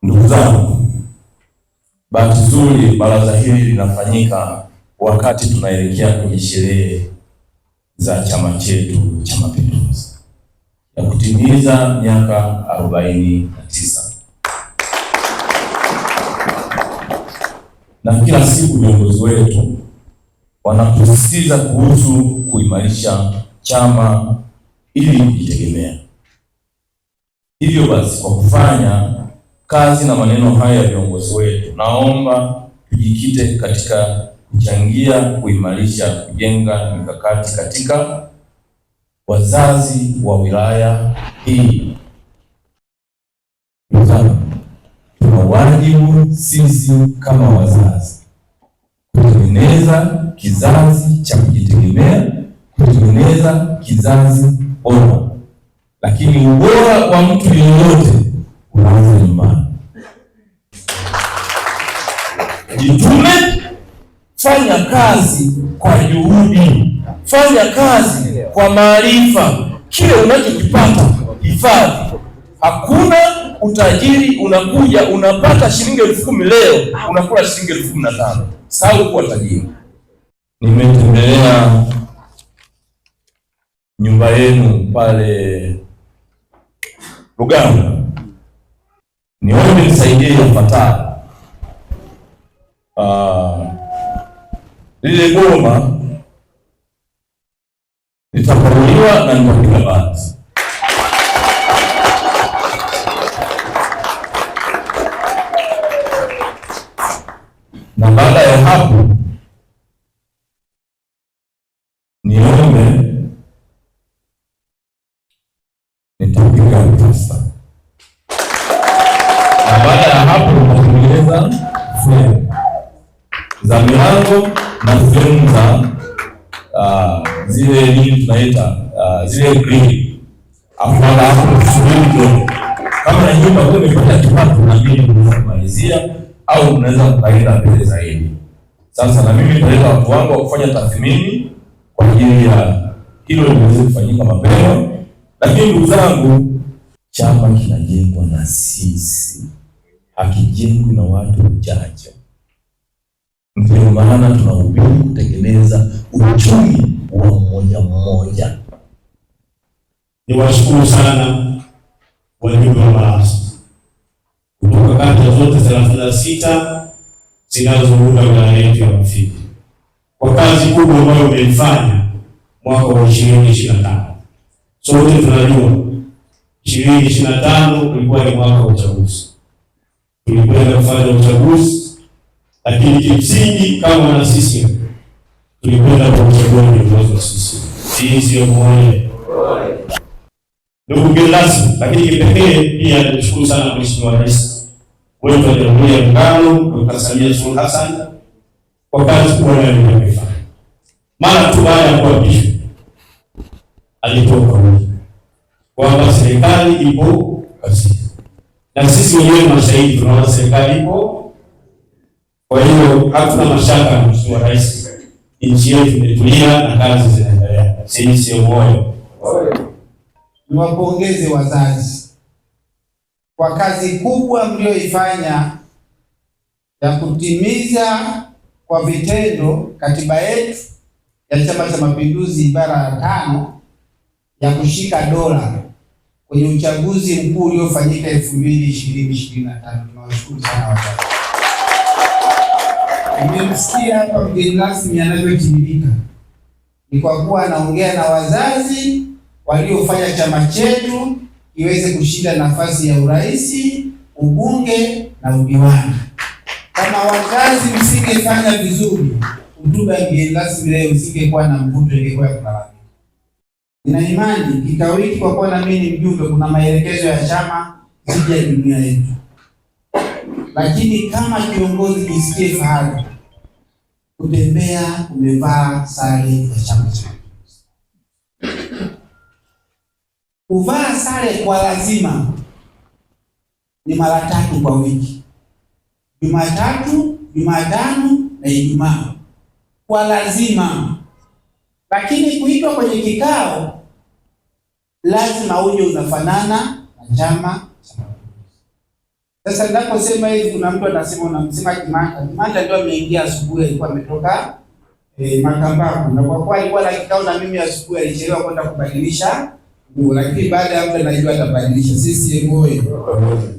Ndugu zangu, bahati nzuri baraza hili linafanyika wakati tunaelekea kwenye sherehe za chama chetu cha Mapinduzi ya kutimiza miaka 49. Na kila siku viongozi wetu wanatusisitiza kuhusu kuimarisha chama ili kujitegemea. Hivyo basi, kwa kufanya kazi na maneno haya ya viongozi wetu, naomba tujikite katika kuchangia kuimarisha, kujenga mikakati katika wazazi wa wilaya hii. Tuna wajibu sisi kama wazazi kutengeneza kizazi cha kujitegemea, kutengeneza kizazi bora. Lakini ubora wa mtu yeyote unaanza nyumbani. Jitume, fanya kazi kwa juhudi, fanya kazi kwa maarifa. Kile unachokipata hifadhi. Hakuna utajiri unakuja unapata shilingi 10,000 leo unakula shilingi 15,000. Sahau kuwa tajiri. Nimetembelea nyumba yenu pale Rugamba. Niombe nisaidie yafuatayo. Lile goma litaparuliwa na nitapiga bati. Na baada ya hapo niombe nitapiga plasta. Na baada ya hapo nitatengeneza fremu za milango na fremu za zile nini tunaita zile grill. Afadhali hapo tusubiri kama na nyumba kwa imepata kipato na mimi kumalizia au unaweza kukaenda mbele zaidi. Sasa na mimi nitaleta watu wangu wa kufanya tathmini kwa ajili ya hilo liweze kufanyika mapema. Lakini ndugu zangu, chama kinajengwa na sisi, hakijengwi na watu wachache. Ndio maana tunahubiri kutengeneza uchumi wa mmoja mmoja. Niwashukuru sana wajumbe wa baraza kutoka kata zote 36 zinazounda wilaya yetu ya Mufindi kwa kazi kubwa ambayo umeifanya mwaka wa 2025. Sote tunajua 2025 ulikuwa ni mwaka wa uchaguzi. Tulikwenda kufanya uchaguzi, lakini kimsingi kama na sisi tulikwenda kuchagua viongozi wa sisi mmoja. Ndugu mgeni rasmi, lakini kipekee pia nimshukuru sana Mheshimiwa Rais wetu wa Jamhuri ya Muungano Dr. Samia Suluhu Hassan kwa kazi kubwa aliyofanya. Mara tu baada ya kuapishwa alitoka kwamba serikali ipo kazi, na sisi wenyewe mashahidi tunaona serikali ipo. Kwa hiyo hatuna mashaka, Mheshimiwa Rais, nchi yetu imetulia na kazi zinaendelea. Sisi moyo. Niwapongeze wazazi kwa kazi kubwa mlioifanya ya kutimiza kwa vitendo katiba yetu ya Chama cha Mapinduzi ibara ya 5 ya kushika dola kwenye uchaguzi mkuu uliofanyika 2025. Tunawashukuru sana wazazi. Nimemsikia hapa mgeni rasmi anavyotimilika. Ni kwa kuwa anaongea na wazazi waliofanya chama chetu iweze kushinda nafasi ya urais, ubunge na udiwani. Kama wazazi msingefanya vizuri, hotuba ya mgeni rasmi leo isingekuwa na mvuto, ingekuwa ya kulalamika. Nina imani kikao hiki, kwa kuwa na mimi ni mjumbe, kuna maelekezo ya chama dhidi ya dunia yetu, lakini kama kiongozi jisikie fahari kutembea umevaa sare ya chama chetu. Kuvaa sare kwa lazima ni mara 3 kwa wiki: Jumatatu, Jumatano na Ijumaa, kwa lazima. Lakini kuitwa kwenye kikao lazima uje unafanana na Chama cha Mapinduzi. Sasa ninaposema hivi, kuna mtu anasema unamsema Kimanda. Kimanda ndio ameingia asubuhi, alikuwa ametoka Makambako, na kwa kuwa alikuwa na kikao na mimi asubuhi, alichelewa kwenda kubadilisha nguo, lakini baada ya muda najua atabadilisha. Sisi oyee!